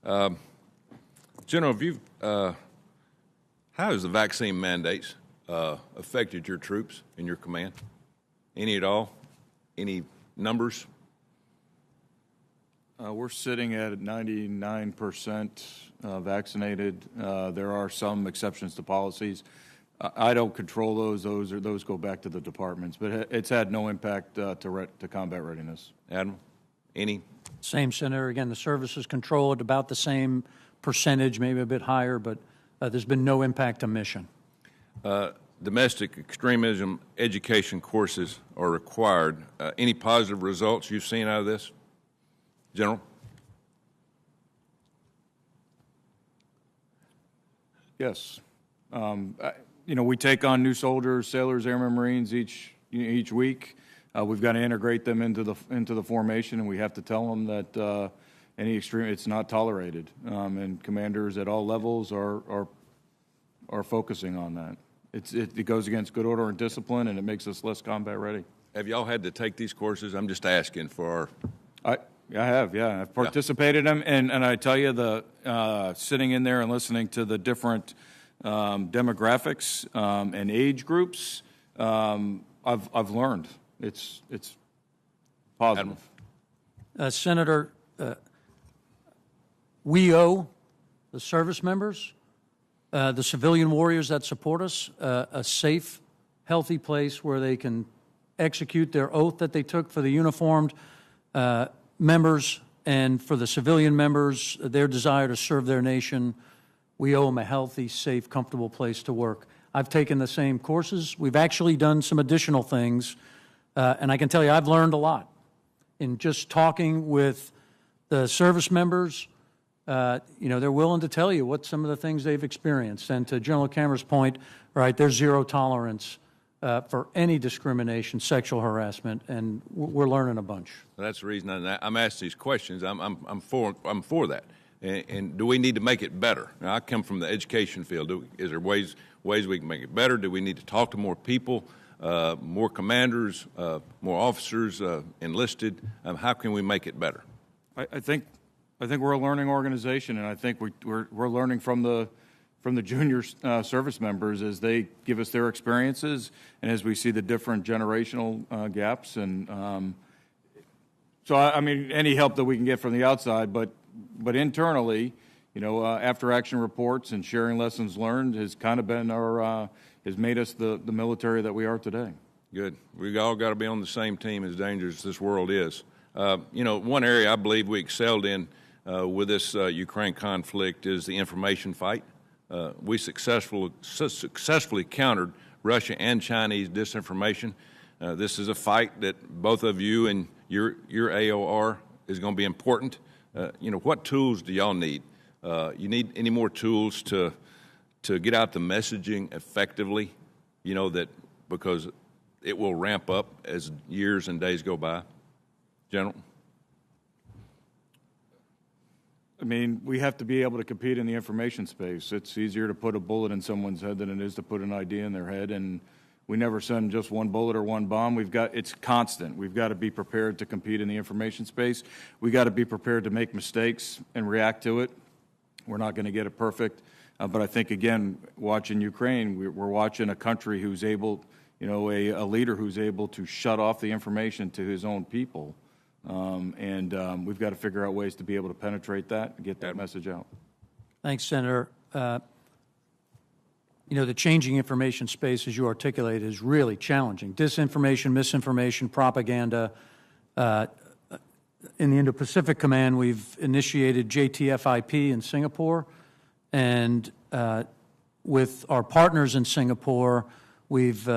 General, how has the vaccine mandates affected your troops in your command? Any at all? Any numbers? We're sitting at 99% vaccinated. There are some exceptions to policies. I don't control those. Those go back to the departments. But it's had no impact to combat readiness. Admiral, any? Same, Senator. Again, the service is controlled about the same percentage, maybe a bit higher, but there's been no impact to mission. Domestic extremism education courses are required. Any positive results you've seen out of this, General? Yes. We take on new soldiers, sailors, airmen, Marines each week. We've got to integrate them into the formation, and we have to tell them that any extreme, it's not tolerated. And commanders at all levels are focusing on that. It goes against good order and discipline, and it makes us less combat ready. Have y'all had to take these courses? I'm just asking for our... I have, yeah. I've participated in them, and I tell you, sitting in there and listening to the different demographics and age groups, I've learned. It's positive. Senator, we owe the service members, the civilian warriors that support us, a safe, healthy place where they can execute their oath that they took for the uniformed members and for the civilian members, their desire to serve their nation. We owe them a healthy, safe, comfortable place to work. I've taken the same courses. We've actually done some additional things, and I can tell you I've learned a lot in just talking with the service members. They're willing to tell you what some of the things they've experienced. And to General LaCamera's point, right, there's zero tolerance for any discrimination, sexual harassment, and we're learning a bunch. That's the reason I'm asking these questions. I'm for that. And do we need to make it better? Now, I come from the education field. Is there ways we can make it better? Do we need to talk to more people, more commanders, more officers enlisted? How can we make it better? I think we're a learning organization, and I think we're learning from the junior service members as they give us their experiences and as we see the different generational gaps. And so, any help that we can get from the outside, but internally, after action reports and sharing lessons learned has kind of been has made us the military that we are today. Good. We all got to be on the same team, as dangerous as this world is. One area I believe we excelled in with this Ukraine conflict is the information fight. We successfully countered Russia and Chinese disinformation. This is a fight that both of you and your AOR is going to be important. What tools do y'all need? You need any more tools to get out the messaging effectively, that because it will ramp up as years and days go by? General? We have to be able to compete in the information space. It's easier to put a bullet in someone's head than it is to put an idea in their head, and we never send just one bullet or one bomb. It's constant. We've got to be prepared to compete in the information space. We've got to be prepared to make mistakes and react to it. We're not going to get it perfect, but I think, again, watching Ukraine, we're watching a country who's able, a leader who's able to shut off the information to his own people. We've got to figure out ways to be able to penetrate that and get that message out. Thanks, Senator. The changing information space, as you articulate, is really challenging. Disinformation, misinformation, propaganda. In the Indo-Pacific Command, we've initiated JTFIP in Singapore, and with our partners in Singapore, we've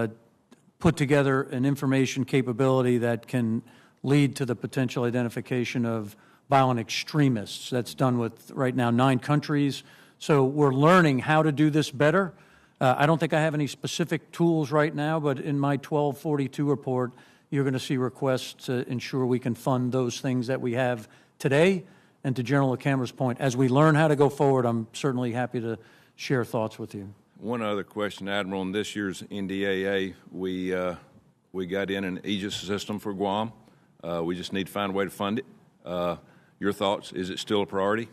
put together an information capability that can lead to the potential identification of violent extremists. That's done with, right now, 9 countries. So we're learning how to do this better. I don't think I have any specific tools right now, but in my 1242 report, you're going to see requests to ensure we can fund those things that we have today. And to General LaCamera's point, as we learn how to go forward, I'm certainly happy to share thoughts with you. One other question, Admiral. In this year's NDAA, we got in an Aegis system for Guam. We just need to find a way to fund it. Your thoughts? Is it still a priority?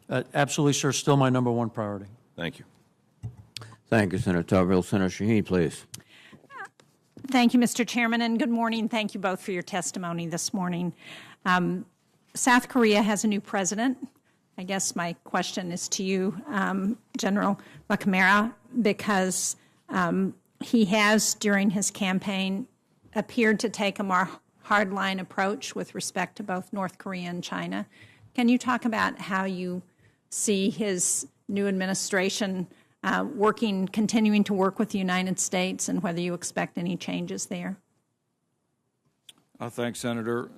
Absolutely, sir. Still my number one priority. Thank you. Thank you, Senator Tocqueville. Senator Shaheen, please. Thank you, Mr. Chairman, and good morning. Thank you both for your testimony this morning. South Korea has a new president. I guess my question is to you, General LaCamera, because he has, during his campaign, appeared to take a more hardline approach with respect to both North Korea and China. Can you talk about how you see his new administration continuing to work with the United States, and whether you expect any changes there? Thanks, Senator.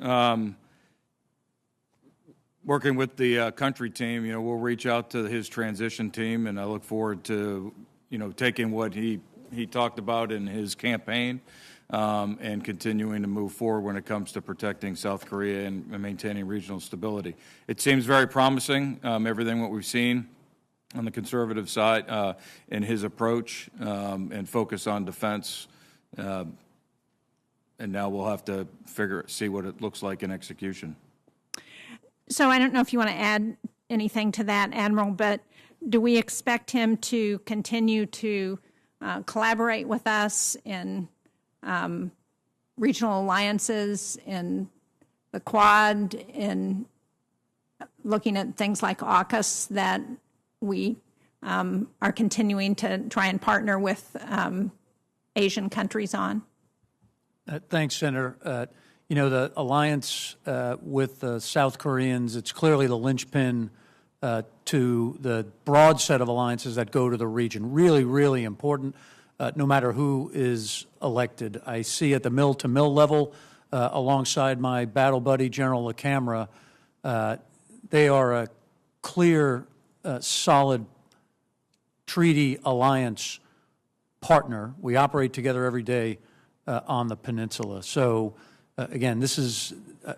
Working with the country team, we'll reach out to his transition team, and I look forward to, taking what he talked about in his campaign and continuing to move forward when it comes to protecting South Korea and maintaining regional stability. It seems very promising, everything what we've seen on the conservative side in his approach and focus on defense. And now we'll have to see what it looks like in execution. So I don't know if you want to add anything to that, Admiral, but do we expect him to continue to collaborate with us in regional alliances, in the Quad, in looking at things like AUKUS that we are continuing to try and partner with Asian countries on? Thanks, Senator. The alliance with the South Koreans, it's clearly the linchpin to the broad set of alliances that go to the region. Really, really important, no matter who is elected. I see at the mill-to-mill level, alongside my battle buddy, General LaCamera, they are a clear, solid treaty alliance partner. We operate together every day on the peninsula. So, again,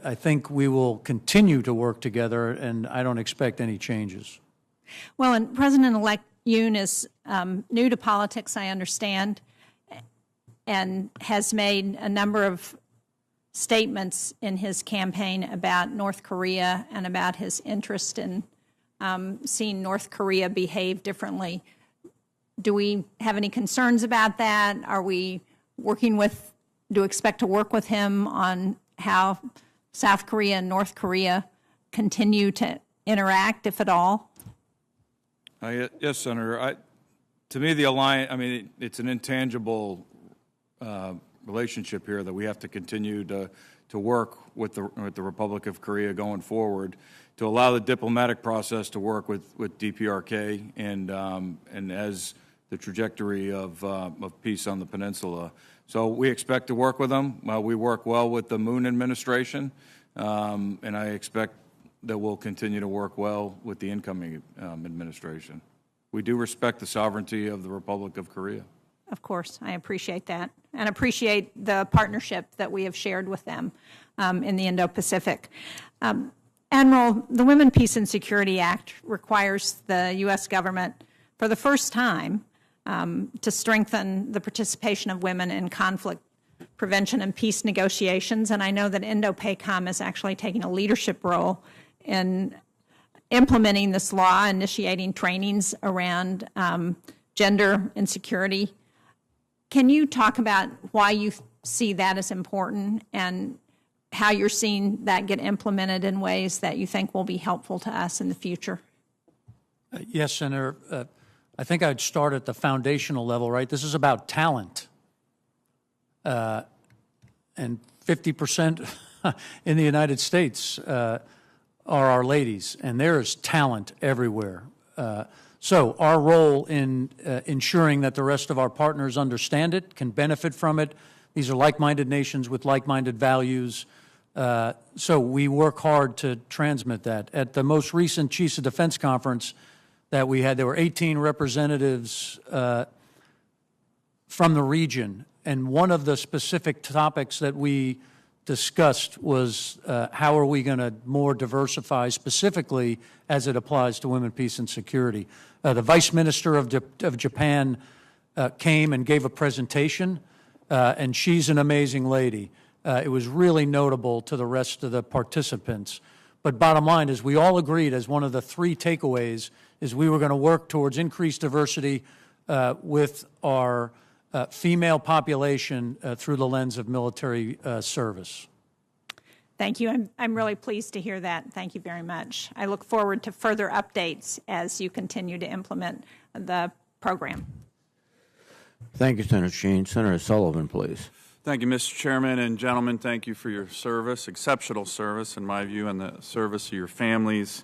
I think we will continue to work together, and I don't expect any changes. Well, and President-elect Yoon is new to politics, I understand, and has made a number of statements in his campaign about North Korea and about his interest in seeing North Korea behave differently. Do we have any concerns about that? Are we do you expect to work with him on how South Korea and North Korea continue to interact, if at all? Yes, Senator. To me, the alliance, it's an intangible relationship here that we have to continue to work with the Republic of Korea going forward, to allow the diplomatic process to work with DPRK and as the trajectory of peace on the peninsula. So we expect to work with them. We work well with the Moon administration, and I expect that we'll continue to work well with the incoming administration. We do respect the sovereignty of the Republic of Korea. Of course, I appreciate that, and appreciate the partnership that we have shared with them in the Indo-Pacific. Admiral, the Women, Peace, and Security Act requires the U.S. government, for the first time, to strengthen the participation of women in conflict prevention and peace negotiations. And I know that Indo-PACOM is actually taking a leadership role in implementing this law, initiating trainings around gender insecurity. Can you talk about why you see that as important and how you're seeing that get implemented in ways that you think will be helpful to us in the future? Yes, Senator. I think I'd start at the foundational level, right? This is about talent. And 50% in the United States are our ladies, and there is talent everywhere. So our role in ensuring that the rest of our partners understand it, can benefit from it. These are like-minded nations with like-minded values. So we work hard to transmit that. At the most recent Chiefs of Defense Conference that we had, there were 18 representatives from the region, and one of the specific topics that we discussed was how are we going to more diversify, specifically as it applies to women, peace, and security. The Vice Minister of Japan came and gave a presentation, and she's an amazing lady. It was really notable to the rest of the participants. But bottom line is we all agreed as one of the three takeaways is we were going to work towards increased diversity with our female population through the lens of military service. Thank you. I'm really pleased to hear that. Thank you very much. I look forward to further updates as you continue to implement the program. Thank you, Senator Sheen. Senator Sullivan, please. Thank you, Mr. Chairman, and gentlemen, thank you for your service, exceptional service in my view, and the service of your families.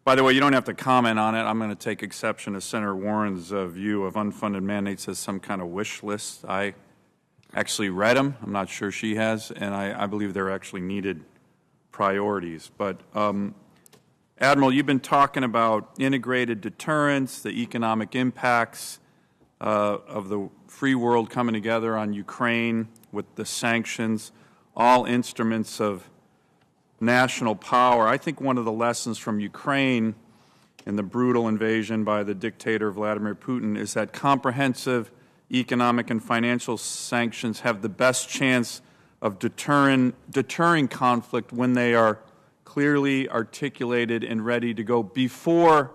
By the way, you don't have to comment on it. I'm going to take exception to Senator Warren's view of unfunded mandates as some kind of wish list. I actually read them. I'm not sure she has, and I believe they're actually needed priorities. But Admiral, you've been talking about integrated deterrence, the economic impacts of the free world coming together on Ukraine with the sanctions, all instruments of national power. I think one of the lessons from Ukraine and the brutal invasion by the dictator Vladimir Putin is that comprehensive economic and financial sanctions have the best chance of deterring conflict when they are clearly articulated and ready to go before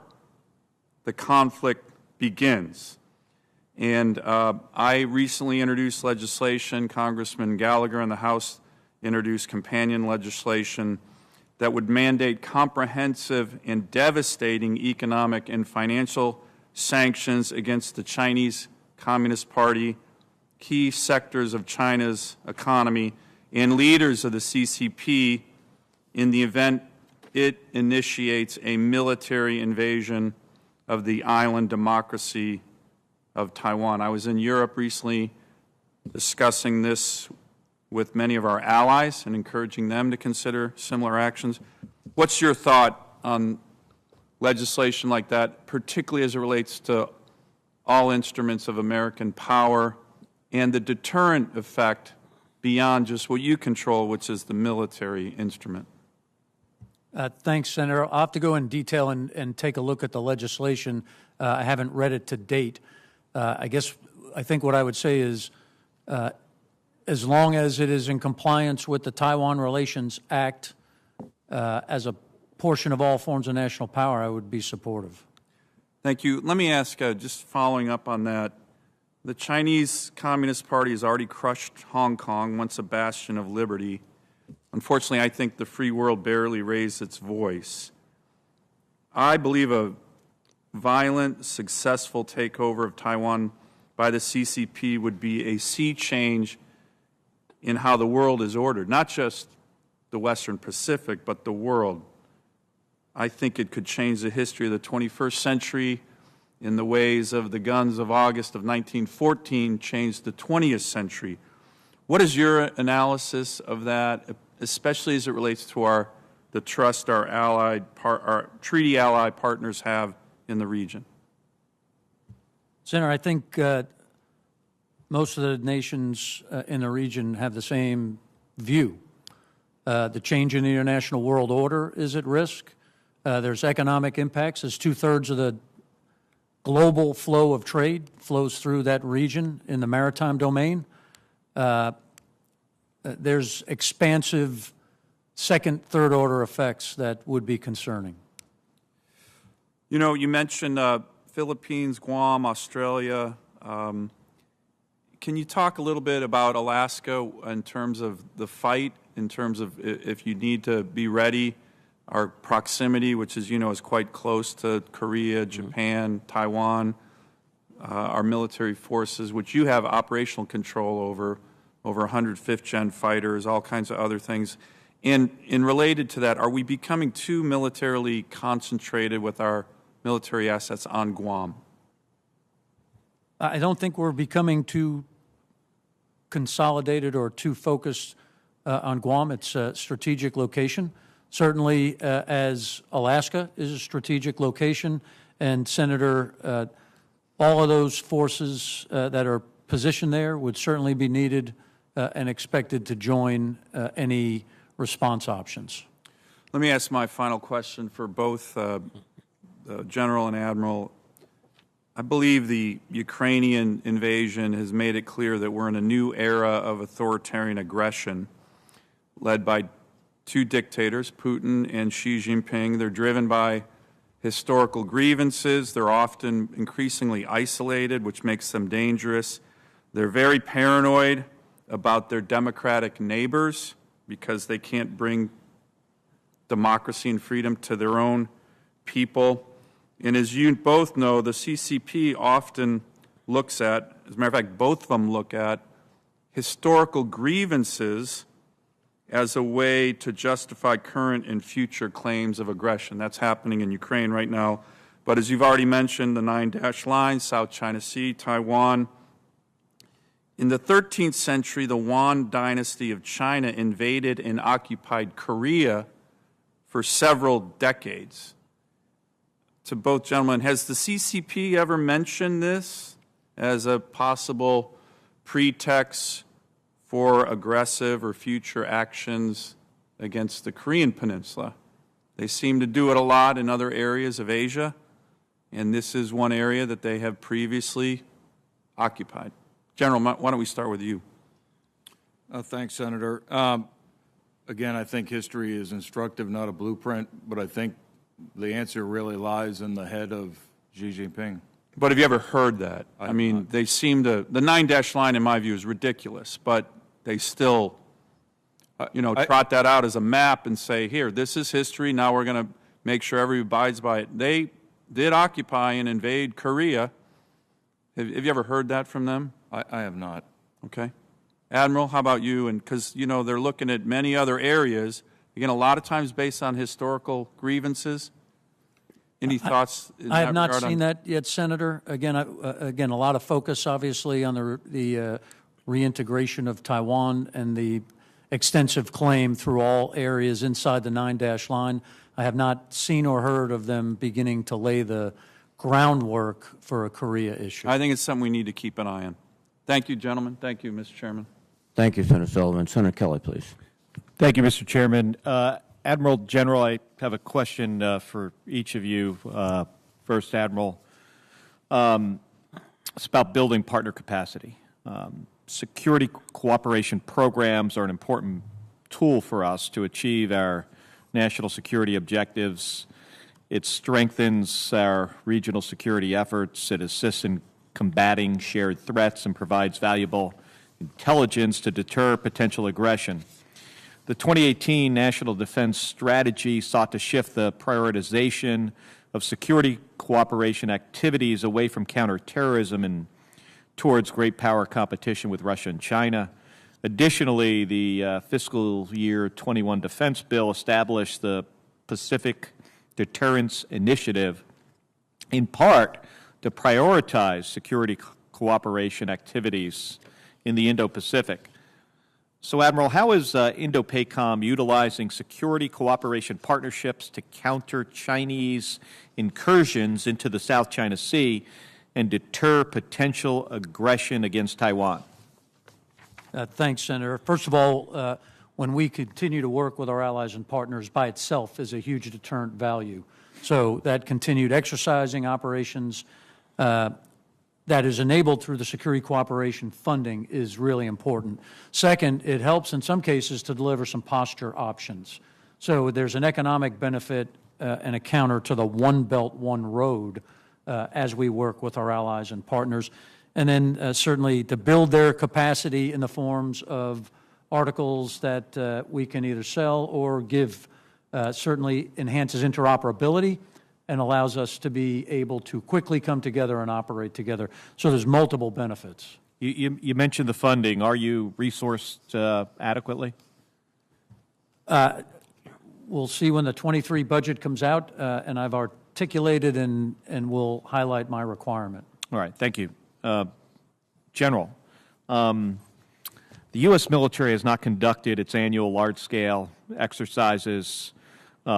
the conflict begins. And I recently introduced legislation, Congressman Gallagher in the House introduced companion legislation that would mandate comprehensive and devastating economic and financial sanctions against the Chinese Communist Party, key sectors of China's economy, and leaders of the CCP in the event it initiates a military invasion of the island democracy of Taiwan. I was in Europe recently discussing this with many of our allies and encouraging them to consider similar actions. What's your thought on legislation like that, particularly as it relates to all instruments of American power and the deterrent effect beyond just what you control, which is the military instrument? Thanks, Senator. I'll have to go in detail and take a look at the legislation. I haven't read it to date. I think what I would say is as long as it is in compliance with the Taiwan Relations Act as a portion of all forms of national power, I would be supportive. Thank you. Let me ask, just following up on that, the Chinese Communist Party has already crushed Hong Kong, once a bastion of liberty. Unfortunately, I think the free world barely raised its voice. I believe a violent, successful takeover of Taiwan by the CCP would be a sea change in how the world is ordered, not just the Western Pacific, but the world. I think it could change the history of the 21st century in the ways of the guns of August of 1914 changed the 20th century. What is your analysis of that, especially as it relates to the trust our treaty ally partners have in the region? Senator, I think most of the nations in the region have the same view. The change in the international world order is at risk. There's economic impacts as 2/3 of the global flow of trade flows through that region in the maritime domain. There's expansive second, third order effects that would be concerning. You know, you mentioned Philippines, Guam, Australia. Can you talk a little bit about Alaska in terms of the fight, in terms of if you need to be ready, our proximity, which as you know is quite close to Korea, Japan, Taiwan, our military forces, which you have operational control over 100 fifth-gen fighters, all kinds of other things. And related to that, are we becoming too militarily concentrated with our military assets on Guam? I don't think we're becoming too consolidated or too focused on Guam. It's a strategic location. Certainly, as Alaska is a strategic location, and Senator, all of those forces that are positioned there would certainly be needed and expected to join any response options. Let me ask my final question for both General and Admiral. I believe the Ukrainian invasion has made it clear that we're in a new era of authoritarian aggression led by two dictators, Putin and Xi Jinping. They're driven by historical grievances. They're often increasingly isolated, which makes them dangerous. They're very paranoid about their democratic neighbors because they can't bring democracy and freedom to their own people. And as you both know, the CCP often looks at, as a matter of fact, both of them look at historical grievances as a way to justify current and future claims of aggression. That's happening in Ukraine right now. But as you've already mentioned, the 9-dash line, South China Sea, Taiwan. In the 13th century, the Yuan dynasty of China invaded and occupied Korea for several decades. To both gentlemen, has the CCP ever mentioned this as a possible pretext for aggressive or future actions against the Korean Peninsula? They seem to do it a lot in other areas of Asia, and this is one area that they have previously occupied. General, why don't we start with you? Thanks, Senator. Again, I think history is instructive, not a blueprint, but I think the answer really lies in the head of Xi Jinping. But have you ever heard that? I mean, they seem to, the 9-dash line in my view is ridiculous, but they still, trot that out as a map and say, here, this is history, now we're going to make sure everybody abides by it. They did occupy and invade Korea. Have you ever heard that from them? I have not. Okay. Admiral, how about you? And because, they're looking at many other areas, again, a lot of times based on historical grievances. Any thoughts in I have that not regard seen that yet, Senator. Again, a lot of focus, obviously, on the reintegration of Taiwan and the extensive claim through all areas inside the 9-dash line. I have not seen or heard of them beginning to lay the groundwork for a Korea issue. I think it's something we need to keep an eye on. Thank you, gentlemen. Thank you, Mr. Chairman. Thank you, Senator Sullivan. Senator Kelly, please. Thank you, Mr. Chairman. Admiral General, I have a question for each of you. First, Admiral, it's about building partner capacity. Security cooperation programs are an important tool for us to achieve our national security objectives. It strengthens our regional security efforts. It assists in combating shared threats and provides valuable intelligence to deter potential aggression. The 2018 National Defense Strategy sought to shift the prioritization of security cooperation activities away from counterterrorism and towards great power competition with Russia and China. Additionally, the fiscal year 21 defense bill established the Pacific Deterrence Initiative, in part to prioritize security cooperation activities in the Indo-Pacific. So, Admiral, how is Indo-PACOM utilizing security cooperation partnerships to counter Chinese incursions into the South China Sea and deter potential aggression against Taiwan? Thanks, Senator. First of all, when we continue to work with our allies and partners by itself is a huge deterrent value. So that continued exercising operations that is enabled through the security cooperation funding is really important. Second, it helps in some cases to deliver some posture options. So there's an economic benefit and a counter to the one belt, one road as we work with our allies and partners. And then certainly to build their capacity in the forms of articles that we can either sell or give certainly enhances interoperability and allows us to be able to quickly come together and operate together. So there's multiple benefits. You mentioned the funding. Are you resourced adequately? We'll see when the 23 budget comes out, and I've articulated and will highlight my requirement. All right, thank you. General, the U.S. military has not conducted its annual large-scale exercises,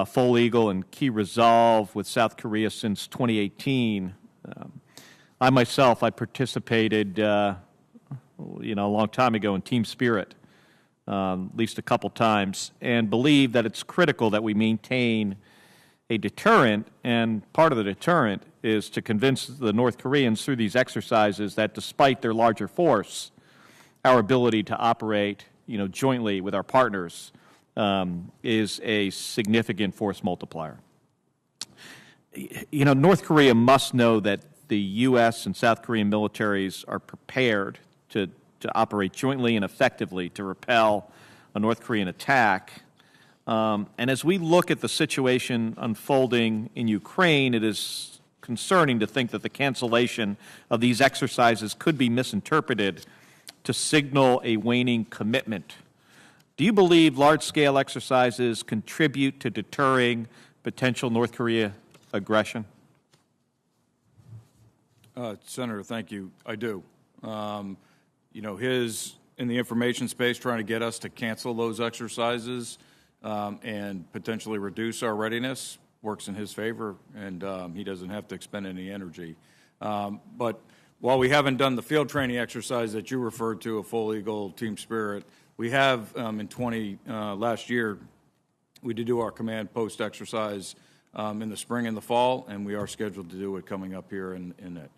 Full Eagle and Key Resolve with South Korea since 2018. I myself, I participated, a long time ago in Team Spirit, at least a couple times, and believe that it's critical that we maintain a deterrent, and part of the deterrent is to convince the North Koreans through these exercises that despite their larger force, our ability to operate, jointly with our partners is a significant force multiplier. You know, North Korea must know that the U.S. and South Korean militaries are prepared to operate jointly and effectively to repel a North Korean attack. And as we look at the situation unfolding in Ukraine, it is concerning to think that the cancellation of these exercises could be misinterpreted to signal a waning commitment. Do you believe large-scale exercises contribute to deterring potential North Korea aggression? Senator, thank you. I do. You know, in the information space, trying to get us to cancel those exercises and potentially reduce our readiness works in his favor, and he doesn't have to expend any energy. But while we haven't done the field training exercise that you referred to, a full Eagle Team Spirit, we have last year, we did do our command post exercise in the spring and the fall, and we are scheduled to do it coming up here in it.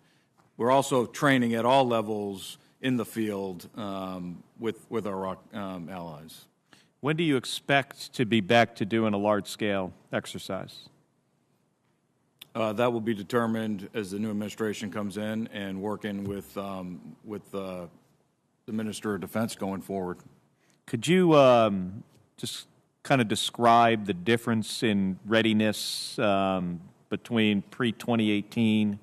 We're also training at all levels in the field with our allies. When do you expect to be back to doing a large-scale exercise? That will be determined as the new administration comes in and working with the Minister of Defense going forward. Could you just kind of describe the difference in readiness between pre-2018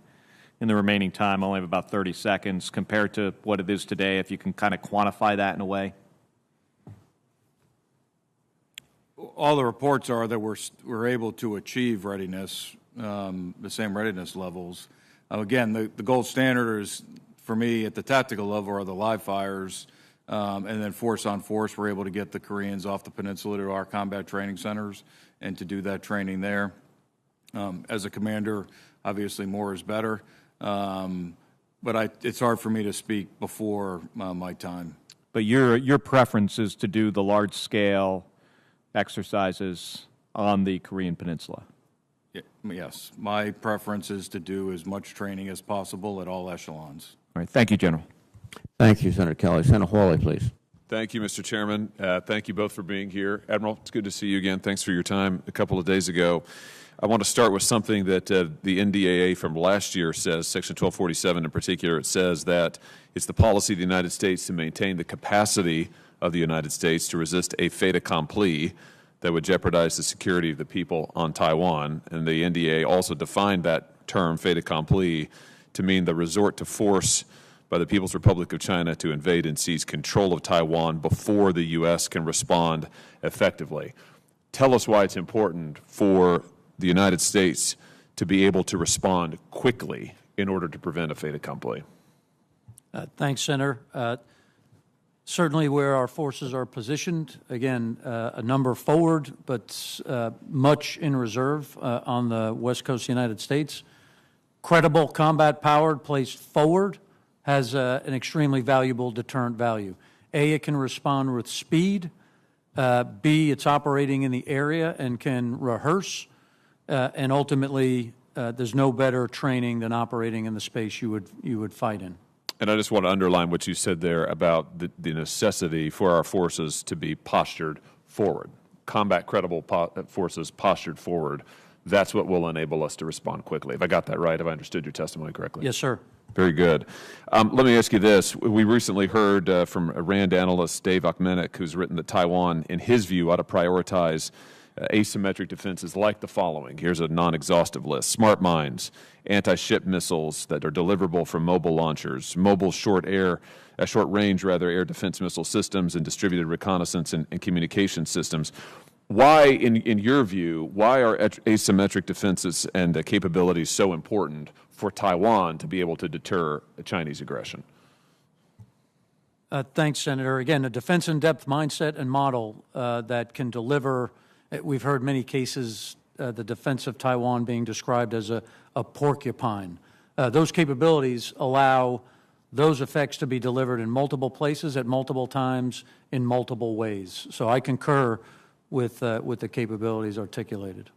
and the remaining time? I only have about 30 seconds compared to what it is today, if you can kind of quantify that in a way. All the reports are that we're able to achieve readiness, the same readiness levels. Again, the gold standard is, for me, at the tactical level, are the live fires, and then force on force, we're able to get the Koreans off the peninsula to our combat training centers and to do that training there. As a commander, obviously more is better, but it's hard for me to speak before my time. But your preference is to do the large-scale exercises on the Korean Peninsula? Yes. My preference is to do as much training as possible at all echelons. All right. Thank you, General. Thank you, Senator Kelly. Senator Hawley, please. Thank you, Mr. Chairman. Thank you both for being here. Admiral, it's good to see you again. Thanks for your time a couple of days ago. I want to start with something that the NDAA from last year says, Section 1247 in particular. It says that it's the policy of the United States to maintain the capacity of the United States to resist a fait accompli that would jeopardize the security of the people on Taiwan. And the NDAA also defined that term, fait accompli, to mean the resort to force by the People's Republic of China to invade and seize control of Taiwan before the U.S. can respond effectively. Tell us why it's important for the United States to be able to respond quickly in order to prevent a fait accompli. Thanks, Senator. Certainly where our forces are positioned, again, a number forward, but much in reserve on the west coast of the United States. Credible combat power placed forward has an extremely valuable deterrent value. A, it can respond with speed. B, it's operating in the area and can rehearse. And ultimately, there's no better training than operating in the space you would fight in. And I just want to underline what you said there about the necessity for our forces to be postured forward. Combat credible forces postured forward. That's what will enable us to respond quickly. Have I got that right? Have I understood your testimony correctly? Yes, sir. Very good. Let me ask you this. We recently heard from RAND analyst Dave Aquilino, who's written that Taiwan, in his view, ought to prioritize asymmetric defenses like the following. Here's a non-exhaustive list. Smart mines, anti-ship missiles that are deliverable from mobile launchers, mobile short-range air defense missile systems, and distributed reconnaissance and communication systems. Why, in your view, why are asymmetric defenses and capabilities so important for Taiwan to be able to deter Chinese aggression? Thanks, Senator. Again, a defense-in-depth mindset and model that can deliver. We've heard many cases, the defense of Taiwan being described as a porcupine. Those capabilities allow those effects to be delivered in multiple places at multiple times in multiple ways. So I concur with the capabilities articulated.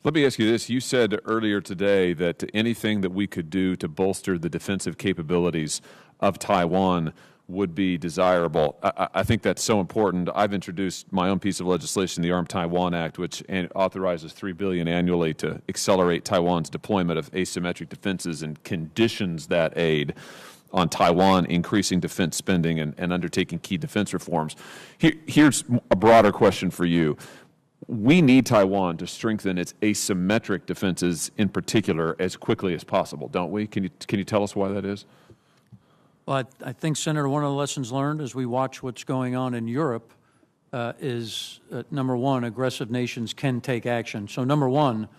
Let me ask you this. You said earlier today that anything that we could do to bolster the defensive capabilities of Taiwan would be desirable. I think that's so important. I've introduced my own piece of legislation, the Armed Taiwan Act, which authorizes $3 billion annually to accelerate Taiwan's deployment of asymmetric defenses and conditions that aid on Taiwan increasing defense spending and undertaking key defense reforms. Here's a broader question for you. We need Taiwan to strengthen its asymmetric defenses in particular as quickly as possible, don't we? Can you tell us why that is? Well, I think, Senator, one of the lessons learned as we watch what's going on in Europe is, number one, aggressive nations can take action. So, number one,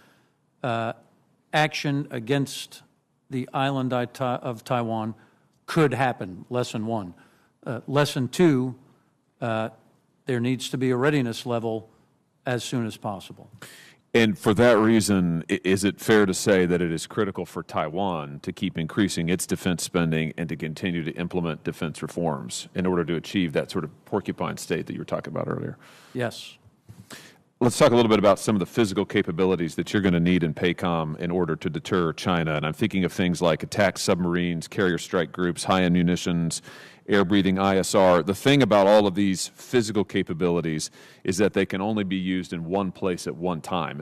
action against the island of Taiwan could happen, lesson one. Lesson two, there needs to be a readiness level as soon as possible. And for that reason, is it fair to say that it is critical for Taiwan to keep increasing its defense spending and to continue to implement defense reforms in order to achieve that sort of porcupine state that you were talking about earlier? Yes. Let's talk a little bit about some of the physical capabilities that you're going to need in PACOM in order to deter China. And I'm thinking of things like attack submarines, carrier strike groups, high-end munitions, air-breathing ISR. The thing about all of these physical capabilities is that they can only be used in one place at one time.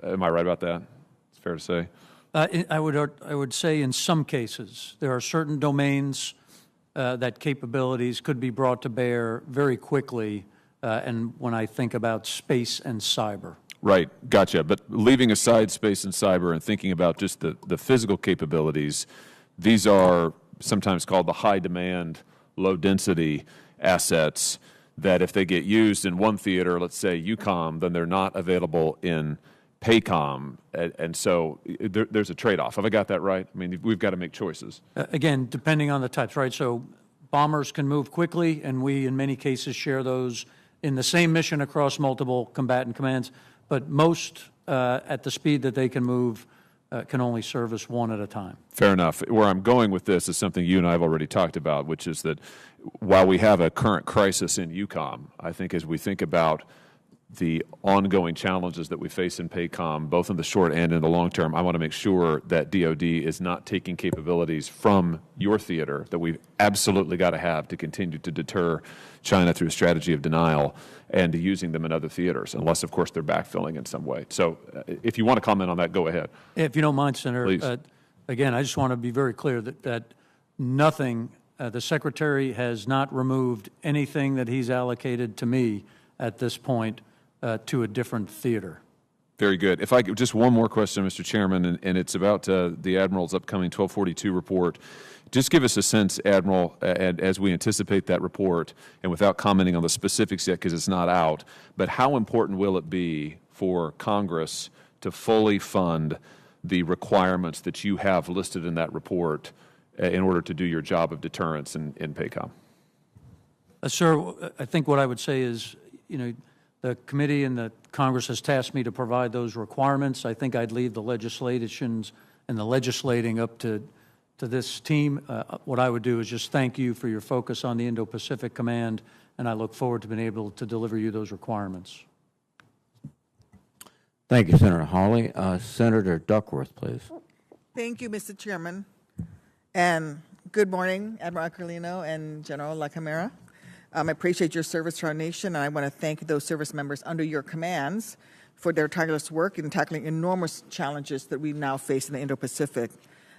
Am I right about that? It's fair to say? I would say in some cases there are certain domains that capabilities could be brought to bear very quickly, and when I think about space and cyber. Right, gotcha. But leaving aside space and cyber and thinking about just the physical capabilities, these are sometimes called the high-demand, low-density assets that if they get used in one theater, let's say EUCOM, then they're not available in PACOM. And so there's a trade-off. Have I got that right? I mean, we've got to make choices. Again, depending on the types, right? So bombers can move quickly, and we, in many cases, share those in the same mission across multiple combatant commands. But most, at the speed that they can move, can only service one at a time. Fair enough. Where I'm going with this is something you and I have already talked about, which is that while we have a current crisis in EUCOM, I think as we think about the ongoing challenges that we face in PACOM, both in the short and in the long term, I want to make sure that DoD is not taking capabilities from your theater that we've absolutely got to have to continue to deter China through a strategy of denial and using them in other theaters, unless, of course, they're backfilling in some way. So if you want to comment on that, go ahead. If you don't mind, Senator, Please. Again, I just want to be very clear that nothing, the Secretary has not removed anything that he's allocated to me at this point to a different theater. Very good. If I could, just one more question, Mr. Chairman, and it's about the Admiral's upcoming 1242 report. Just give us a sense, Admiral, and as we anticipate that report, and without commenting on the specifics yet because it's not out, but how important will it be for Congress to fully fund the requirements that you have listed in that report in order to do your job of deterrence in PACOM? Sir, I think what I would say is, the committee and the Congress has tasked me to provide those requirements. I think I'd leave the legislations and the legislating up to this team. What I would do is just thank you for your focus on the Indo-Pacific Command, and I look forward to being able to deliver you those requirements. Thank you, Senator Hawley. Senator Duckworth, please. Thank you, Mr. Chairman. And good morning, Admiral Aquilino and General LaCamera. I appreciate your service to our nation, and I want to thank those service members under your commands for their tireless work in tackling enormous challenges that we now face in the Indo-Pacific.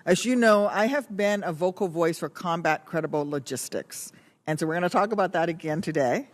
As you know, I have been a vocal voice for combat credible logistics, and so we're going to talk about that again today.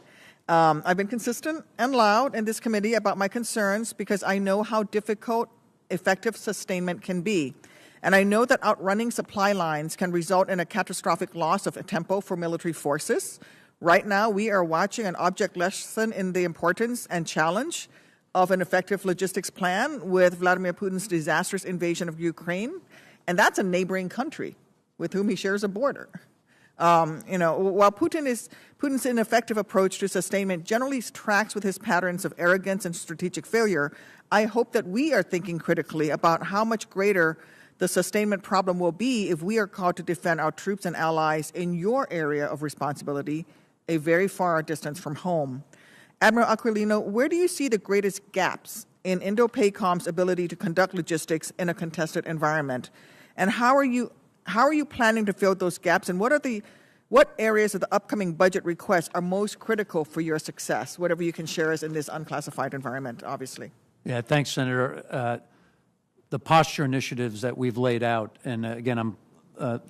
I've been consistent and loud in this committee about my concerns because I know how difficult effective sustainment can be. And I know that outrunning supply lines can result in a catastrophic loss of tempo for military forces. Right now, we are watching an object lesson in the importance and challenge of an effective logistics plan with Vladimir Putin's disastrous invasion of Ukraine. And that's a neighboring country with whom he shares a border. While Putin's ineffective approach to sustainment generally tracks with his patterns of arrogance and strategic failure, I hope that we are thinking critically about how much greater the sustainment problem will be if we are called to defend our troops and allies in your area of responsibility, a very far distance from home. Admiral Aquilino, where do you see the greatest gaps in Indo-PACOM's ability to conduct logistics in a contested environment? And how are you planning to fill those gaps? And what are the what areas of the upcoming budget requests are most critical for your success? Whatever you can share us in this unclassified environment, obviously. Yeah, thanks, Senator. The posture initiatives that we've laid out, and again, I'm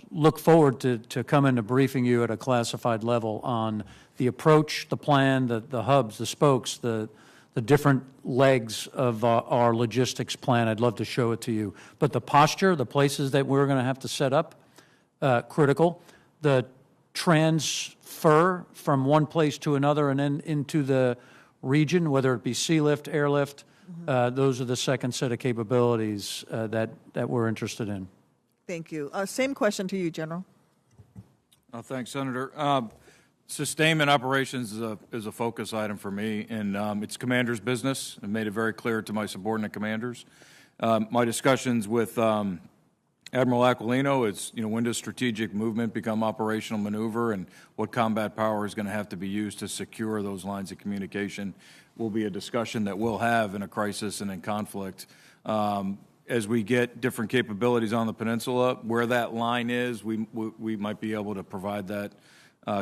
look forward to coming to briefing you at a classified level on the approach, the plan, the hubs, the spokes, the different legs of our logistics plan. I'd love to show it to you. But the posture, the places that we're going to have to set up, critical. The transfer from one place to another and then into the region, whether it be sea lift, airlift, those are the second set of capabilities that we're interested in. Thank you. Same question to you, General. Thanks, Senator. Sustainment operations is a focus item for me, and it's commander's business. I made it very clear to my subordinate commanders. My discussions with Admiral Aquilino is, when does strategic movement become operational maneuver, and what combat power is going to have to be used to secure those lines of communication will be a discussion that we'll have in a crisis and in conflict. As we get different capabilities on the peninsula, where that line is, we might be able to provide that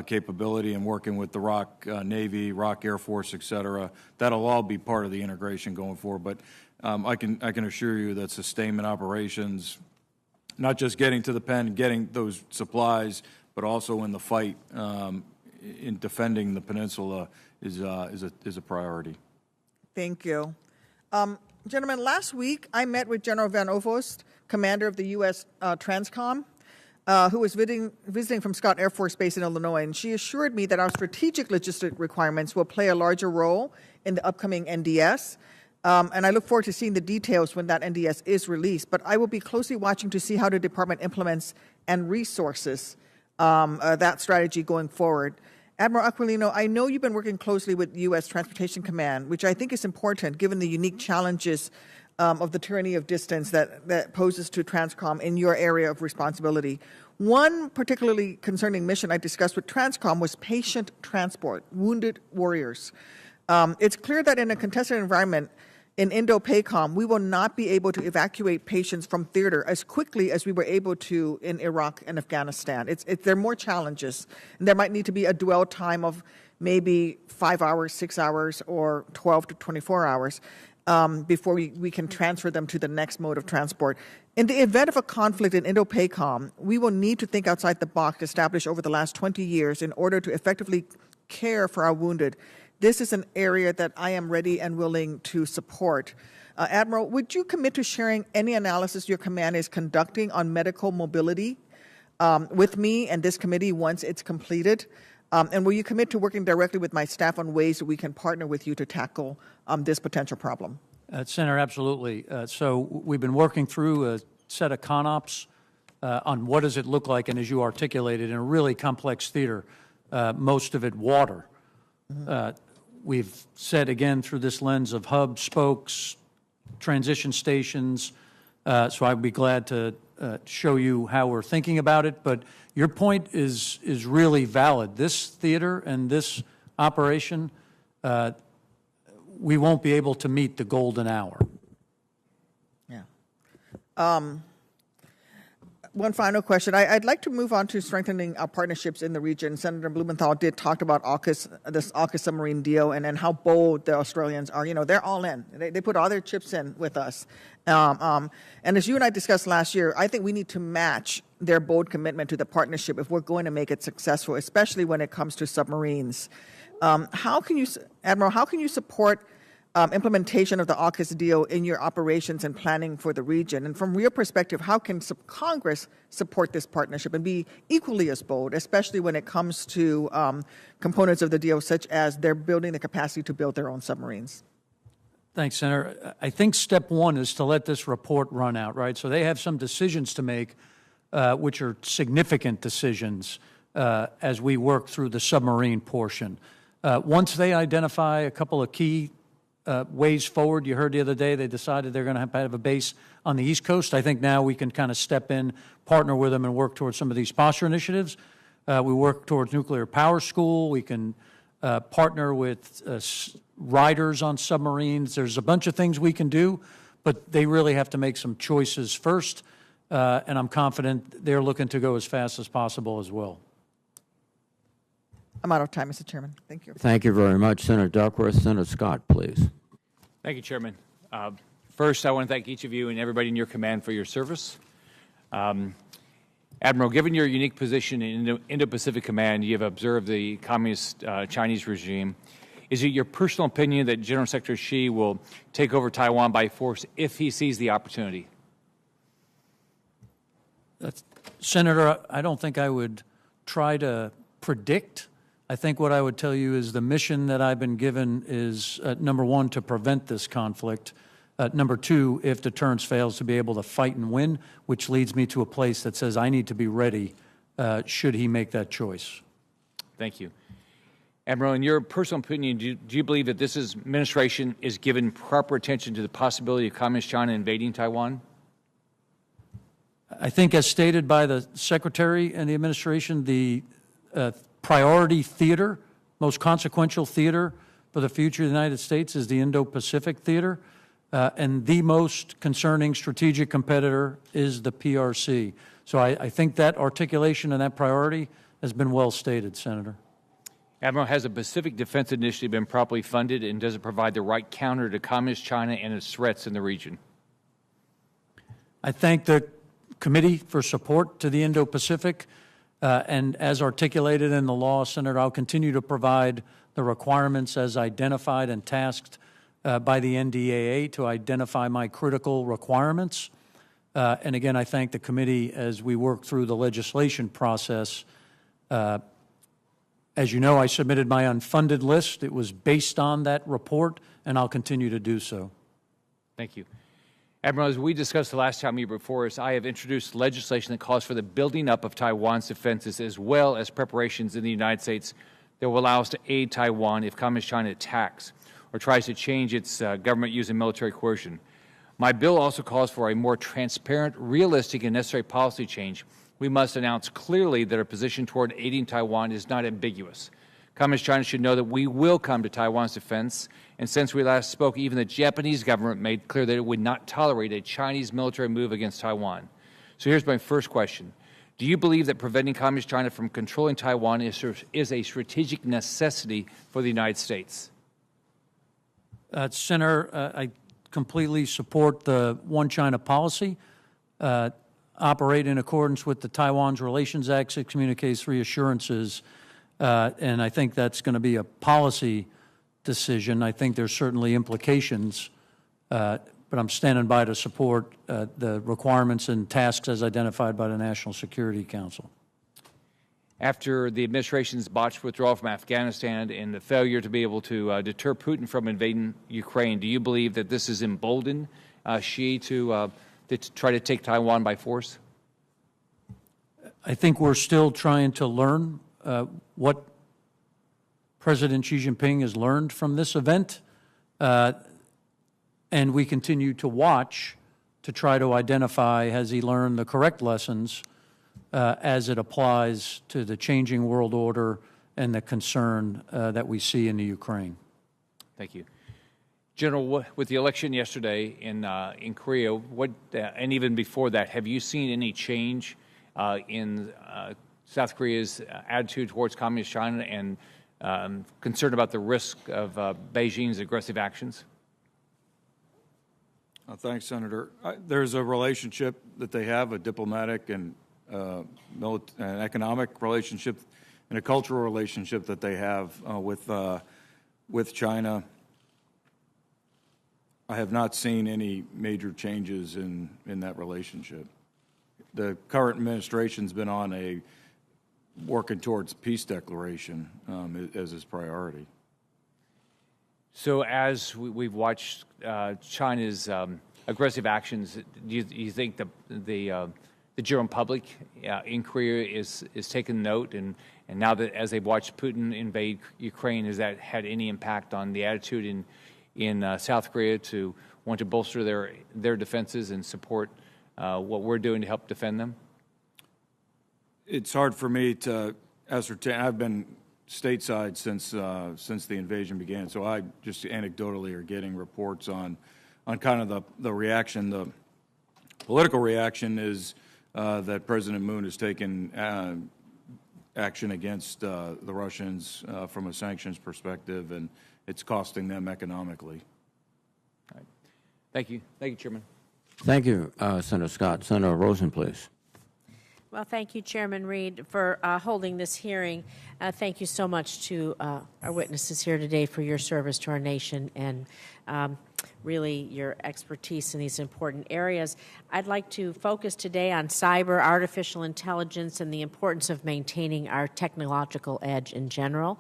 capability, and working with the ROC Navy, ROC Air Force, et cetera. That'll all be part of the integration going forward. But I can assure you that sustainment operations, not just getting to the pen, getting those supplies, but also in the fight in defending the peninsula is a priority. Thank you. Gentlemen, last week I met with General Van Ovost, commander of the U.S. Transcom, who was visiting from Scott Air Force Base in Illinois, and she assured me that our strategic logistic requirements will play a larger role in the upcoming NDS. And I look forward to seeing the details when that NDS is released. But I will be closely watching to see how the department implements and resources that strategy going forward. Admiral Aquilino, I know you've been working closely with U.S. Transportation Command, which I think is important given the unique challenges of the tyranny of distance that poses to Transcom in your area of responsibility. One particularly concerning mission I discussed with Transcom was patient transport, wounded warriors. It's clear that in a contested environment in Indo-PACOM, we will not be able to evacuate patients from theater as quickly as we were able to in Iraq and Afghanistan. There are more challenges, and there might need to be a dwell time of maybe 5 hours, 6 hours, or 12 to 24 hours before we can transfer them to the next mode of transport. In the event of a conflict in Indo-PACOM, we will need to think outside the box established over the last 20 years in order to effectively care for our wounded. This is an area that I am ready and willing to support. Admiral, would you commit to sharing any analysis your command is conducting on medical mobility with me and this committee once it's completed? And will you commit to working directly with my staff on ways that we can partner with you to tackle this potential problem? Senator, absolutely. So we've been working through a set of CONOPS on what does it look like, and as you articulated, in a really complex theater, most of it water. We've said, again, through this lens of hubs, spokes, transition stations, so I'd be glad to show you how we're thinking about it. But your point is really valid. This theater and this operation, we won't be able to meet the golden hour. Yeah. One final question. I'd like to move on to strengthening our partnerships in the region. Senator Blumenthal did talk about this AUKUS submarine deal and how bold the Australians are. They're all in. They put all their chips in with us. And as you and I discussed last year, I think we need to match their bold commitment to the partnership if we're going to make it successful, especially when it comes to submarines. Admiral, how can you support implementation of the AUKUS deal in your operations and planning for the region? And from your perspective, how can Congress support this partnership and be equally as bold, especially when it comes to components of the deal, such as they're building the capacity to build their own submarines? Thanks, Senator. I think step one is to let this report run out, right? So they have some decisions to make, which are significant decisions as we work through the submarine portion. Once they identify a couple of key ways forward, you heard the other day they decided they're going to have a base on the East Coast. I think now we can kind of step in, partner with them, and work towards some of these posture initiatives. We work towards nuclear power school. We can partner with riders on submarines. There's a bunch of things we can do, but they really have to make some choices first, and I'm confident they're looking to go as fast as possible as well. I'm out of time, Mr. Chairman. Thank you. Thank you very much, Senator Duckworth. Senator Scott, please. Thank you, Chairman. First, I want to thank each of you and everybody in your command for your service. Admiral, given your unique position in Indo-Pacific Command, you have observed the Communist Chinese regime. Is it your personal opinion that General Secretary Xi will take over Taiwan by force if he sees the opportunity? Senator, I don't think I would try to predict. I think what I would tell you is the mission that I've been given is, number one, to prevent this conflict. Number two, if deterrence fails, to be able to fight and win, which leads me to a place that says I need to be ready should he make that choice. Thank you. Admiral, in your personal opinion, do you believe that this administration is given proper attention to the possibility of Communist China invading Taiwan? I think, as stated by the Secretary and the administration, the priority theater, most consequential theater for the future of the United States is the Indo-Pacific theater, and the most concerning strategic competitor is the PRC. So I think that articulation and that priority has been well stated, Senator. Admiral, has the Pacific Defense Initiative been properly funded, and does it provide the right counter to Communist China and its threats in the region? I thank the committee for support to the Indo-Pacific, and as articulated in the law, Senator, I'll continue to provide the requirements as identified and tasked by the NDAA to identify my critical requirements. And again, I thank the committee as we work through the legislation process. As you know, I submitted my unfunded list. It was based on that report, and I'll continue to do so. Thank you. Admiral, as we discussed the last time you were before us, I have introduced legislation that calls for the building up of Taiwan's defenses as well as preparations in the United States that will allow us to aid Taiwan if Communist China attacks or tries to change its government using military coercion. My bill also calls for a more transparent, realistic, and necessary policy change. We must announce clearly that our position toward aiding Taiwan is not ambiguous. Communist China should know that we will come to Taiwan's defense, and since we last spoke, even the Japanese government made clear that it would not tolerate a Chinese military move against Taiwan. So here's my first question. Do you believe that preventing Communist China from controlling Taiwan is a strategic necessity for the United States? Senator, I completely support the One China policy, operate in accordance with the Taiwan's Relations Act, 6 communiques, 3 assurances, and I think that's going to be a policy decision. I think there's certainly implications, but I'm standing by to support the requirements and tasks as identified by the National Security Council. After the administration's botched withdrawal from Afghanistan and the failure to be able to deter Putin from invading Ukraine, do you believe that this has emboldened Xi to try to take Taiwan by force? I think we're still trying to learn what President Xi Jinping has learned from this event, and we continue to watch to try to identify, has he learned the correct lessons as it applies to the changing world order and the concern that we see in the Ukraine. Thank you. General, with the election yesterday in Korea, and even before that, have you seen any change in South Korea's attitude towards Communist China and concern about the risk of Beijing's aggressive actions? Thanks, Senator. There's a relationship that they have, a diplomatic and an economic relationship and a cultural relationship that they have with China. I have not seen any major changes in that relationship. The current administration's been on a working towards peace declaration as its priority. So as we've watched China's aggressive actions, do you think the general public in Korea is taking note, and now that as they've watched Putin invade Ukraine, has that had any impact on the attitude in South Korea to want to bolster their defenses and support what we're doing to help defend them? It's hard for me to ascertain. I've been stateside since the invasion began, so I just anecdotally are getting reports on kind of the reaction. The political reaction is that President Moon has taken action against the Russians from a sanctions perspective, and it's costing them economically. All right. Thank you. Thank you, Chairman. Thank you, Senator Scott. Senator Rosen, please. Well, thank you, Chairman Reed, for holding this hearing. Thank you so much to our witnesses here today for your service to our nation and really your expertise in these important areas. I'd like to focus today on cyber, artificial intelligence, and the importance of maintaining our technological edge in general,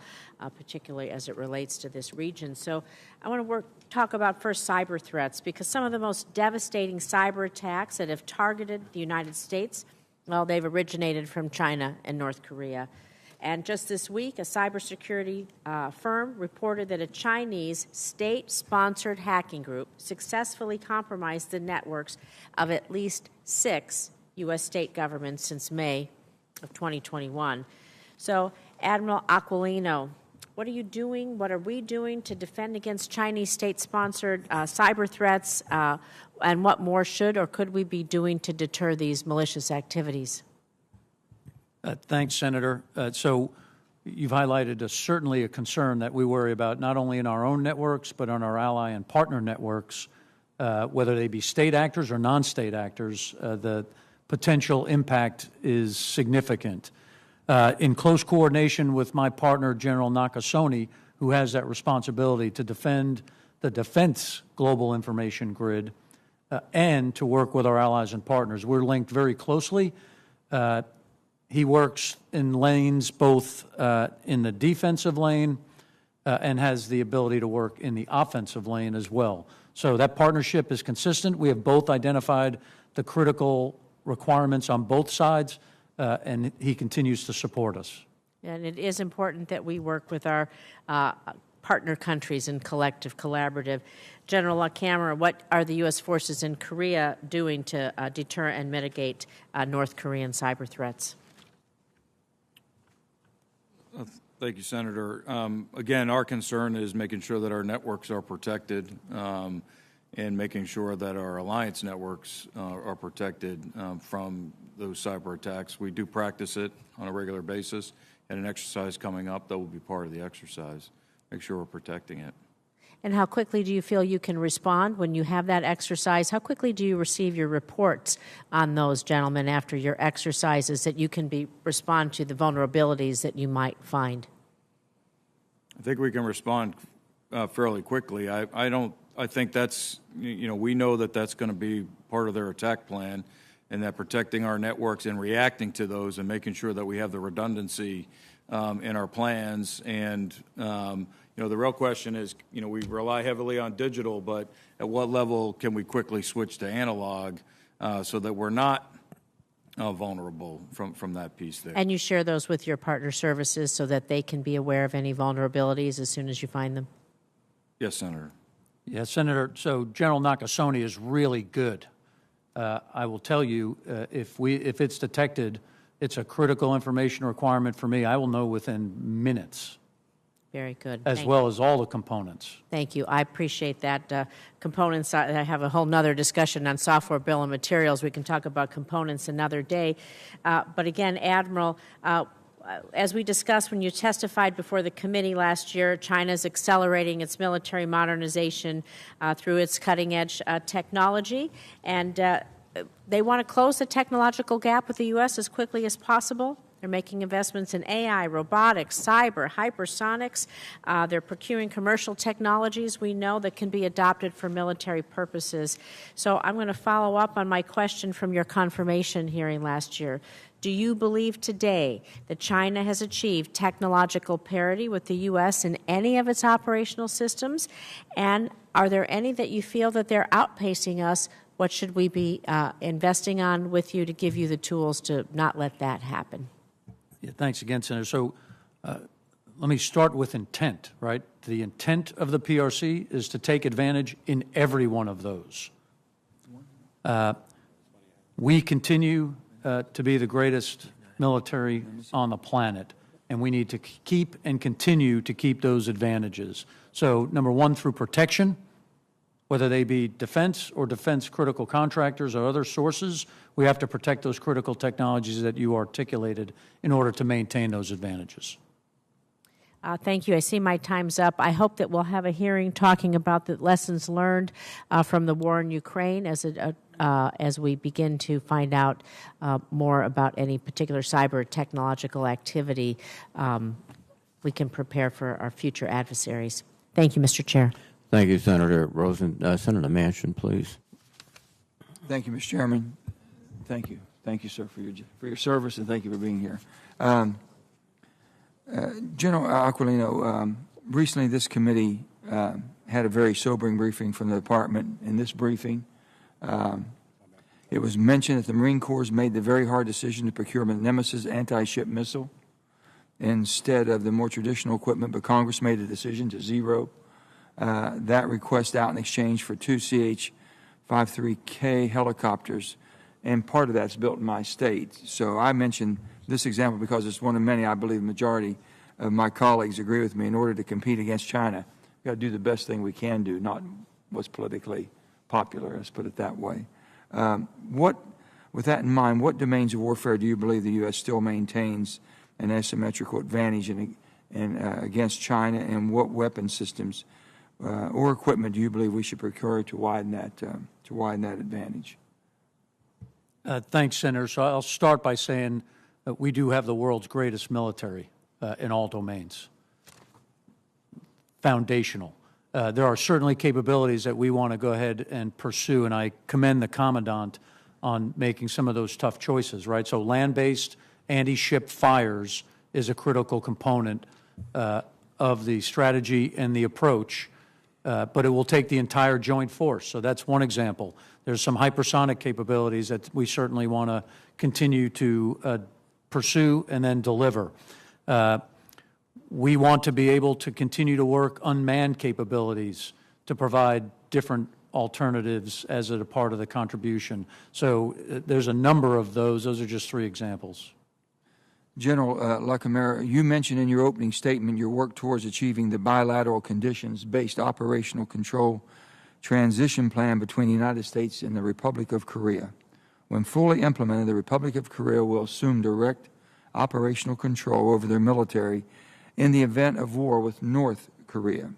particularly as it relates to this region. So I want to talk about first cyber threats, because some of the most devastating cyber attacks that have targeted the United States, well, they've originated from China and North Korea. And just this week, a cybersecurity firm reported that a Chinese state-sponsored hacking group successfully compromised the networks of at least 6 U.S. state governments since May of 2021. So, Admiral Aquilino, what are you doing, what are we doing to defend against Chinese state-sponsored cyber threats, and what more should or could we be doing to deter these malicious activities? Thanks, Senator. So you've highlighted certainly a concern that we worry about not only in our own networks, but on our ally and partner networks, whether they be state actors or non-state actors. The potential impact is significant. In close coordination with my partner, General Nakasone, who has that responsibility to defend the defense global information grid and to work with our allies and partners. We're linked very closely. He works in lanes both in the defensive lane and has the ability to work in the offensive lane as well. So that partnership is consistent. We have both identified the critical requirements on both sides, and he continues to support us. And it is important that we work with our partner countries in collaborative. General LaCamera, what are the U.S. forces in Korea doing to deter and mitigate North Korean cyber threats? Thank you, Senator. Again, our concern is making sure that our networks are protected and making sure that our alliance networks are protected from those cyber attacks. We do practice it on a regular basis, and an exercise coming up that will be part of the exercise. Make sure we're protecting it. And how quickly do you feel you can respond when you have that exercise? How quickly do you receive your reports on those, gentlemen, after your exercises, that you can respond to the vulnerabilities that you might find? I think we can respond fairly quickly. I think that's, we know that that's going to be part of their attack plan, and that protecting our networks and reacting to those and making sure that we have the redundancy in our plans. And the real question is, we rely heavily on digital, but at what level can we quickly switch to analog so that we're not vulnerable from that piece there? And you share those with your partner services so that they can be aware of any vulnerabilities as soon as you find them? Yes, Senator. Yes, Senator. So General Nakasone is really good. I will tell you, if it's detected, it's a critical information requirement for me. I will know within minutes. Very good. As well as all the components. Thank you. I appreciate that. Components, I have a whole nother discussion on software bill of materials. We can talk about components another day. But again, Admiral, as we discussed when you testified before the committee last year, China is accelerating its military modernization through its cutting-edge technology, and they want to close the technological gap with the U.S. as quickly as possible. They're making investments in AI, robotics, cyber, hypersonics. They're procuring commercial technologies we know that can be adopted for military purposes. So I'm going to follow up on my question from your confirmation hearing last year. Do you believe today that China has achieved technological parity with the U.S. in any of its operational systems? And are there any that you feel that they're outpacing us? What should we be investing on with you to give you the tools to not let that happen? Yeah, thanks again, Senator. So let me start with intent, right? The intent of the PRC is to take advantage in every one of those. We continue to be the greatest military on the planet, and we need to keep and continue to keep those advantages. So, number one, through protection, whether they be defense or defense critical contractors or other sources. We have to protect those critical technologies that you articulated in order to maintain those advantages. Thank you. I see my time's up. I hope that we'll have a hearing talking about the lessons learned from the war in Ukraine as we begin to find out more about any particular cyber technological activity. We can prepare for our future adversaries. Thank you, Mr. Chair. Thank you, Senator Rosen. Senator Manchin, please. Thank you, Mr. Chairman. Thank you. Thank you, sir, for your service, and thank you for being here. General Aquilino, recently this committee had a very sobering briefing from the department. In this briefing, it was mentioned that the Marine Corps has made the very hard decision to procure a Nemesis anti-ship missile instead of the more traditional equipment, but Congress made a decision to zero that request out in exchange for 2 CH-53K helicopters, and part of that's built in my state. So I mentioned this example because it's one of many. I believe the majority of my colleagues agree with me. In order to compete against China, we've got to do the best thing we can do, not what's politically popular, let's put it that way. With that in mind, what domains of warfare do you believe the U.S. still maintains an asymmetrical advantage against China, and what weapon systems or equipment do you believe we should procure to widen that advantage? Thanks, Senator. So I'll start by saying that we do have the world's greatest military in all domains. Foundational. There are certainly capabilities that we want to go ahead and pursue, and I commend the Commandant on making some of those tough choices, right? So land-based anti-ship fires is a critical component of the strategy and the approach, but it will take the entire joint force. So that's one example. There's some hypersonic capabilities that we certainly want to continue to pursue and then deliver. We want to be able to continue to work unmanned capabilities to provide different alternatives as a part of the contribution. So there's a number of those. Those are just 3 examples. General LaCamera, you mentioned in your opening statement your work towards achieving the bilateral conditions-based operational control transition plan between the United States and the Republic of Korea. When fully implemented, the Republic of Korea will assume direct operational control over their military in the event of war with North Korea.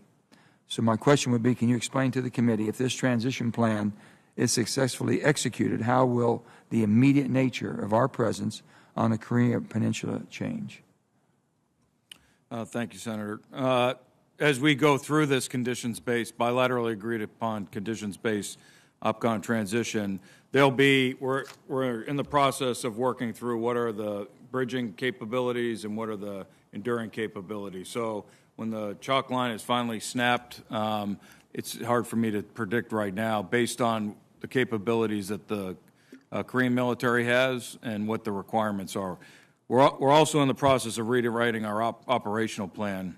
So my question would be, can you explain to the committee, if this transition plan is successfully executed, how will the immediate nature of our presence on the Korean Peninsula change? Thank you, Senator. As we go through this conditions-based, bilaterally agreed upon conditions-based OPCON transition, we're in the process of working through what are the bridging capabilities and what are the enduring capabilities. So when the chalk line is finally snapped, it's hard for me to predict right now based on the capabilities that the Korean military has and what the requirements are. We're also in the process of rewriting our operational plan.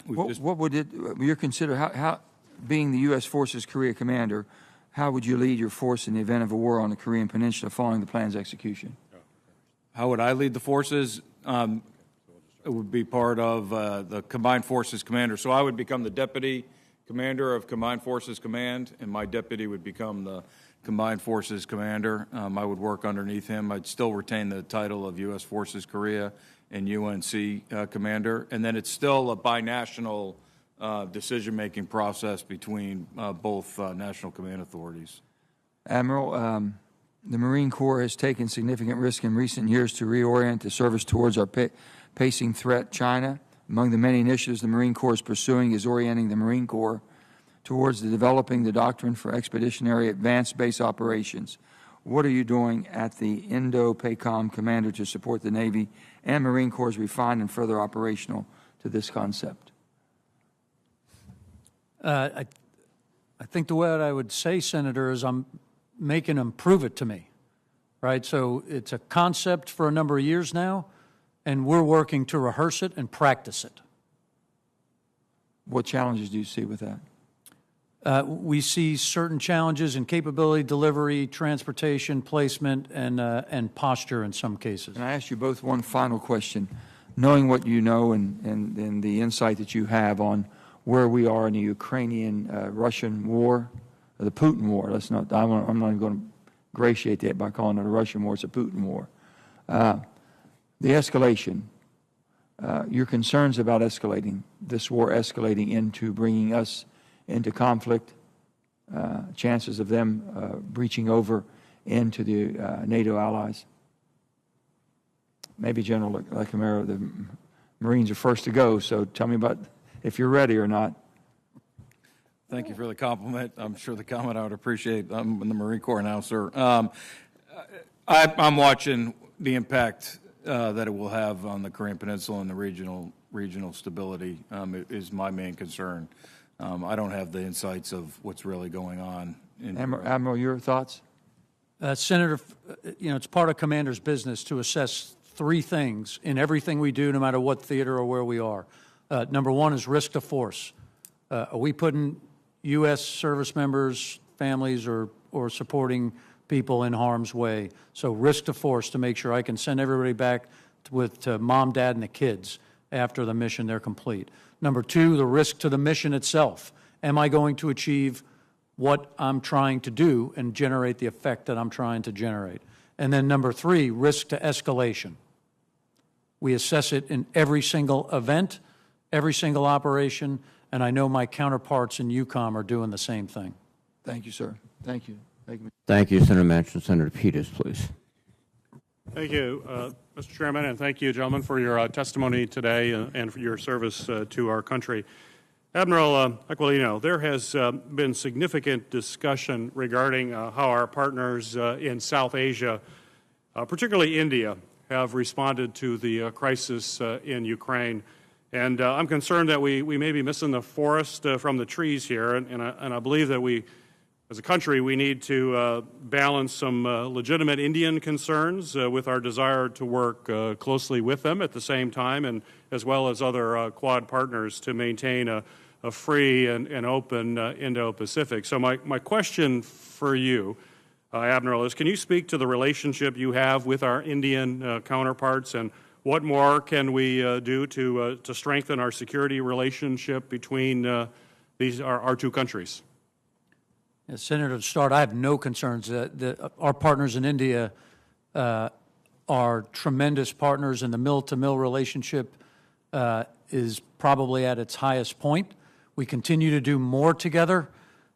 What would you consider, how being the U.S. Forces Korea commander, how would you lead your force in the event of a war on the Korean Peninsula following the plan's execution? How would I lead the forces? It would be part of the Combined Forces Commander. So I would become the Deputy Commander of Combined Forces Command, and my deputy would become the Combined Forces Commander. I would work underneath him. I'd still retain the title of U.S. Forces Korea and UNC Commander. And then it's still a binational decision-making process between both national command authorities. Admiral, the Marine Corps has taken significant risk in recent years to reorient the service towards our pacing threat, China. Among the many initiatives the Marine Corps is pursuing is orienting the Marine Corps towards developing the doctrine for expeditionary advanced base operations. What are you doing at the Indo-Pacific Command to support the Navy and Marine Corps' refined and further operational to this concept? I think the way I would say, Senator, is I'm making them prove it to me, right? So it's a concept for a number of years now, and we're working to rehearse it and practice it. What challenges do you see with that? We see certain challenges in capability, delivery, transportation, placement, and posture in some cases. And I ask you both one final question. Knowing what you know and the insight that you have on where we are in the Ukrainian-Russian war, the Putin war. I'm not even going to gratiate that by calling it a Russian war. It's a Putin war. The escalation, your concerns about this war escalating into bringing us into conflict, chances of them breaching over into the NATO allies. Maybe General LaCamera, the Marines are first to go, so tell me about if you're ready or not. Thank you for the compliment. I'm sure the comment I would appreciate. I'm in the Marine Corps now, sir. I'm watching the impact that it will have on the Korean Peninsula and the regional stability is my main concern. I don't have the insights of what's really going on. Admiral, your thoughts? Senator, it's part of Commander's business to assess three things in everything we do, no matter what theater or where we are. Number one is risk to force. Are we putting U.S. service members, families, or supporting people in harm's way? So risk to force, to make sure I can send everybody back to mom, dad, and the kids after the mission they're complete. Number two, the risk to the mission itself. Am I going to achieve what I'm trying to do and generate the effect that I'm trying to generate? And then number three, risk to escalation. We assess it in every single event, every single operation, and I know my counterparts in EUCOM are doing the same thing. Thank you, sir. Thank you. Thank you, Senator Manchin. Senator Peters, please. Thank you, Mr. Chairman, and thank you, gentlemen, for your testimony today and for your service to our country. Admiral Aquilino, there has been significant discussion regarding how our partners in South Asia, particularly India, have responded to the crisis in Ukraine. And I'm concerned that we may be missing the forest from the trees here, and I believe that we, as a country, we need to balance some legitimate Indian concerns with our desire to work closely with them at the same time, and as well as other Quad partners to maintain a free and open Indo-Pacific. So my question for you, Admiral, is can you speak to the relationship you have with our Indian counterparts, and what more can we do to strengthen our security relationship between our two countries? Senator, to start, I have no concerns. Our partners in India are tremendous partners, and the mill-to-mill relationship is probably at its highest point. We continue to do more together.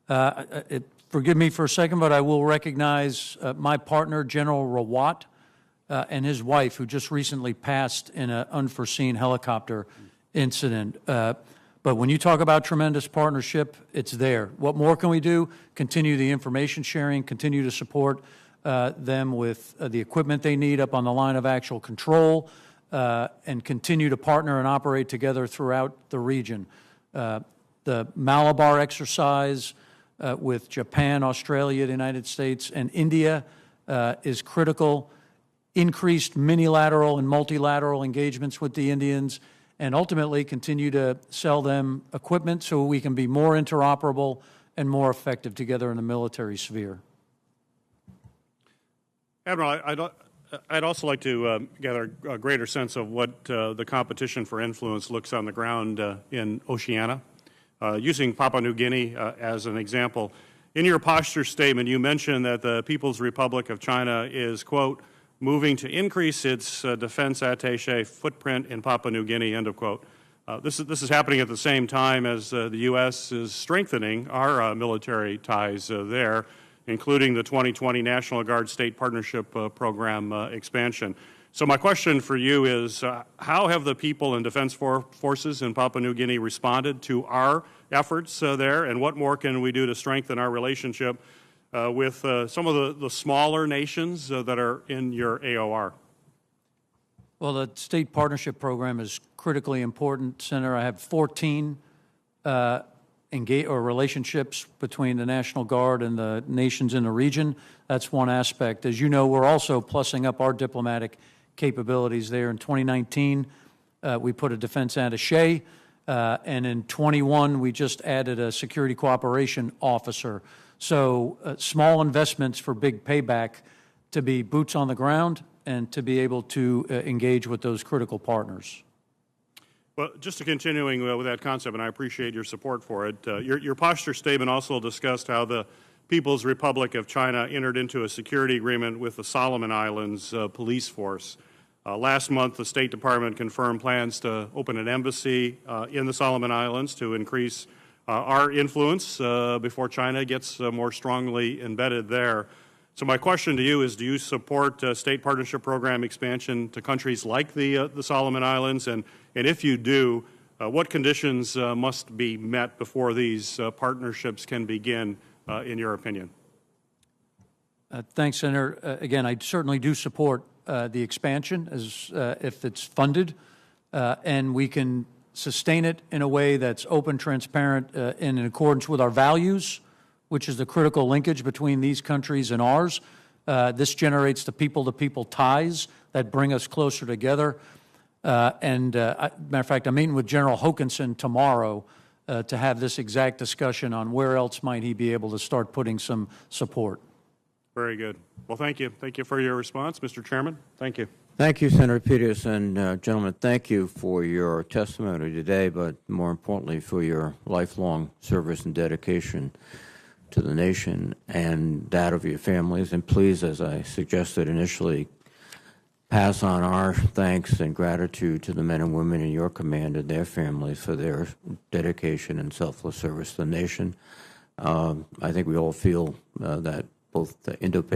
Forgive me for a second, but I will recognize my partner, General Rawat, and his wife, who just recently passed in an unforeseen helicopter incident. But when you talk about tremendous partnership, it's there. What more can we do? Continue the information sharing, continue to support them with the equipment they need up on the line of actual control, and continue to partner and operate together throughout the region. The Malabar exercise with Japan, Australia, the United States, and India is critical. Increased minilateral and multilateral engagements with the Indians, and ultimately continue to sell them equipment so we can be more interoperable and more effective together in the military sphere. Admiral, I'd also like to gather a greater sense of what the competition for influence looks on the ground in Oceania. Using Papua New Guinea as an example, in your posture statement, you mentioned that the People's Republic of China is, quote, moving to increase its defense attaché footprint in Papua New Guinea, end of quote. This is happening at the same time as the U.S. is strengthening our military ties there, including the 2020 National Guard State Partnership Program expansion. So my question for you is, how have the people and defense forces in Papua New Guinea responded to our efforts there, and what more can we do to strengthen our relationship with some of the smaller nations that are in your AOR? Well, the State Partnership Program is critically important, Senator. I have 14 relationships between the National Guard and the nations in the region. That's one aspect. As you know, we're also plussing up our diplomatic capabilities there. In 2019, we put a defense attaché, and in 21, we just added a security cooperation officer. So small investments for big payback to be boots on the ground and to be able to engage with those critical partners. Well, just continuing with that concept, and I appreciate your support for it, your posture statement also discussed how the People's Republic of China entered into a security agreement with the Solomon Islands police force. Last month, the State Department confirmed plans to open an embassy in the Solomon Islands to increase our influence before China gets more strongly embedded there. So my question to you is, do you support state partnership program expansion to countries like the Solomon Islands? And if you do, what conditions must be met before these partnerships can begin, in your opinion? Thanks, Senator. Again, I certainly do support the expansion as if it's funded, and we can sustain it in a way that's open, transparent, and in accordance with our values, which is the critical linkage between these countries and ours. This generates the people-to-people ties that bring us closer together. Matter of fact, I'm meeting with General Hokanson tomorrow to have this exact discussion on where else might he be able to start putting some support. Very good. Well, thank you. Thank you for your response, Mr. Chairman. Thank you. Thank you, Senator Peters. And gentlemen, thank you for your testimony today, but more importantly, for your lifelong service and dedication to the nation and that of your families. And please, as I suggested initially, pass on our thanks and gratitude to the men and women in your command and their families for their dedication and selfless service to the nation. I think we all feel that both the Indo-Pacific